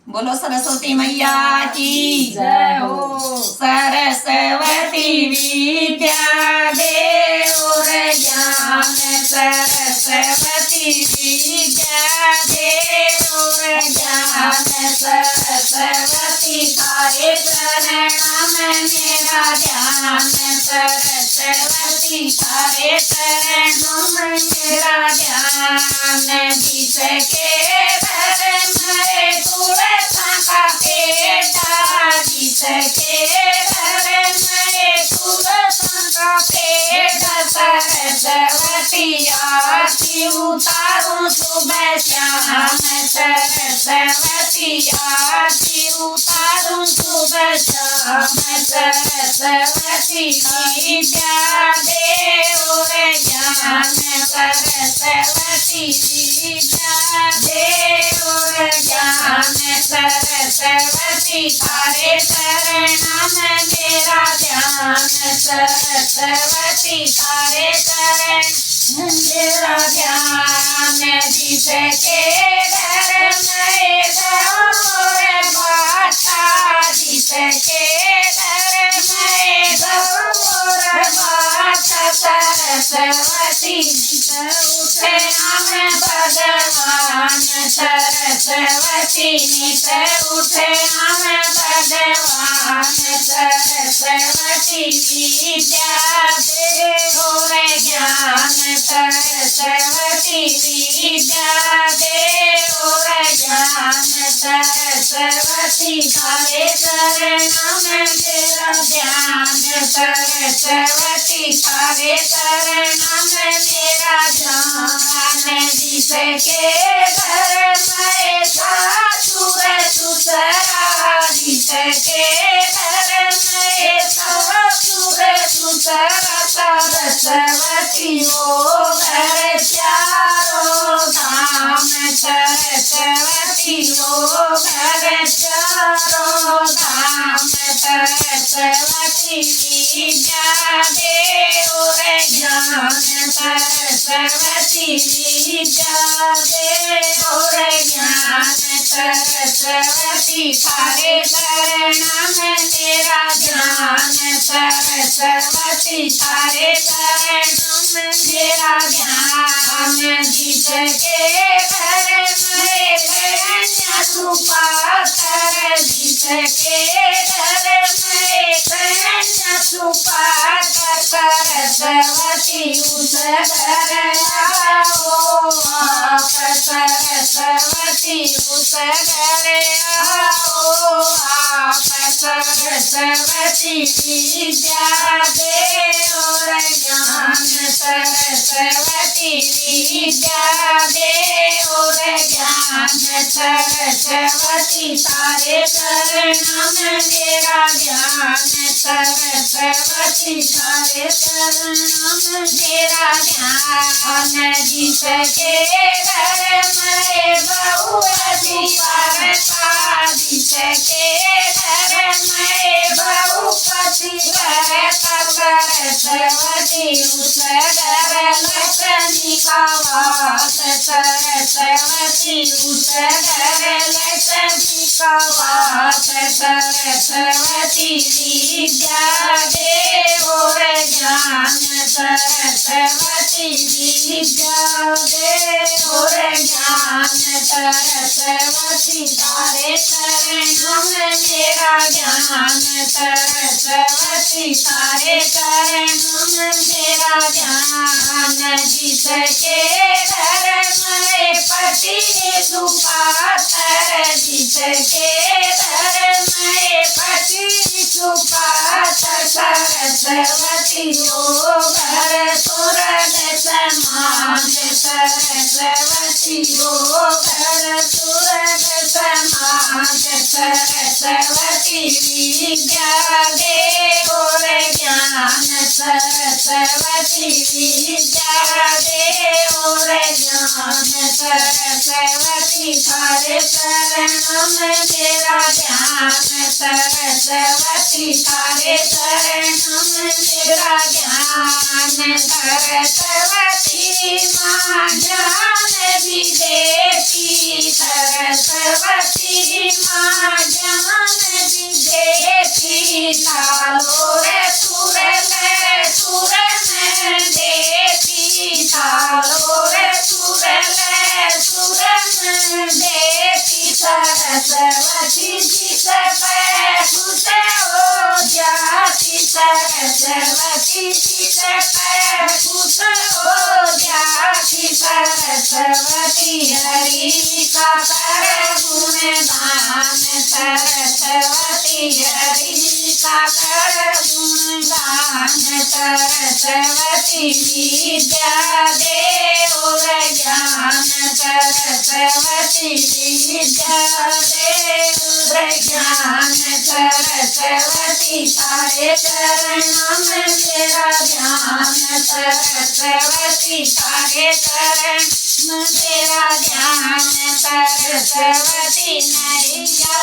बोलो सरस्वती मैया की जय हो। सरस्वती विद्या दे और ज्ञान, सरस्वती विद्या दे और ज्ञान, सरस्वती थारे चरण में मेरा ध्यान, सरस्वती थारे चरण में मेरा ध्यान। जिसके घर में तुलसा का पेड़ा, जिसके घर में तुलसा का पेड़ा, सरस्वती आरती उतारूं सुबह शाम, सरस्वती आरती उतारूं सुबह शाम, सरस्वती विद्या दे और ज्ञान, सरस्वती विद्या दे और ज्ञान, सरस्वती थारे चरण में मेरा ध्यान, सरस्वती थारे चरण मेरा ध्यान। जिसके घर में गौर बाटा, जिसके घर में गौर बाटा, सरस्वती उठे हम भगवान, सरस्वती नित उठे हम भगवान, सरस्वती विद्या दे और ज्ञान, सरस्वती विद्या दे और ज्ञान, सरस्वती थारे चरण में मेरा ध्यान, सरस्वती थारे चरण में मेरा ध्यान। जिसके घर में सासुर ससुरा, जिसके घर में सासुर ससुरा, सरस्वती वो घर चारों धाम, सरस्वती वो घर चारों धाम, सरस्वती विद्या दे और ज्ञान, सरस्वती विद्या दे और ज्ञान, सरस्वती थारे चरण में मेरा ध्यान, सरस्वती थारे चरण में मेरा ध्यान। जिसके घर में कन्या सुपात्र, जिसके घर में कन्या सुपात्र, सरस्वती उस घर आओ आप, सरस्वती उस घर आओ आप, सरस्वती विद्या दे और ज्ञान, सरस्वती विद्या दे और ज्ञान, सरस्वती थारे चरण में मेरा ध्यान, सरस्वती थारे चरण में मेरा ध्यान। जिसके घर में बहू पतिव्रता, जिसके घर में बहू पतिव्रता, सरस्वती उस घर लक्ष्मी का वास, सरस्वती उस घर लक्ष्मी का वास, सरस्वती विद्या दे और ज्ञान, सरस्वती विद्या दे और ज्ञान, सरस्वती थारे चरण में मेरा ध्यान, सरस्वती थारे चरण में मेरा ध्यान। जिसके घर में पति सुपात्र, जिसके घर में पति सुपात्र, सरस्वती वो घर स्वर्ग समान, सरस्वती वो घर स्वर्ग समान, सरस्वती विद्या दे और ज्ञान, सरस्वती विद्या दे और ज्ञान, सरस्वती थारे चरण में मेरा ध्यान, सरस्वती थारे चरण में मेरा ध्यान। सरस्वती माँ ज्ञान भी देती, सरस्वती माँ थालो रे सुर में देती थालो रे सुर में देती सरस्वती जी से खुश हो जाती सरस्वती जी से खुश हो जाती सरस्वती हरि का कर गुणगान सरस्वती हरि का कर गुणगान सरस्वती विद्या दे और ज्ञान सरस्वती विद्या दे और ज्ञान सरस्वती तारे चरणों में मेरा ध्यान सरस्वती तारे चरण में तेरा ध्यान सरस्वती नैया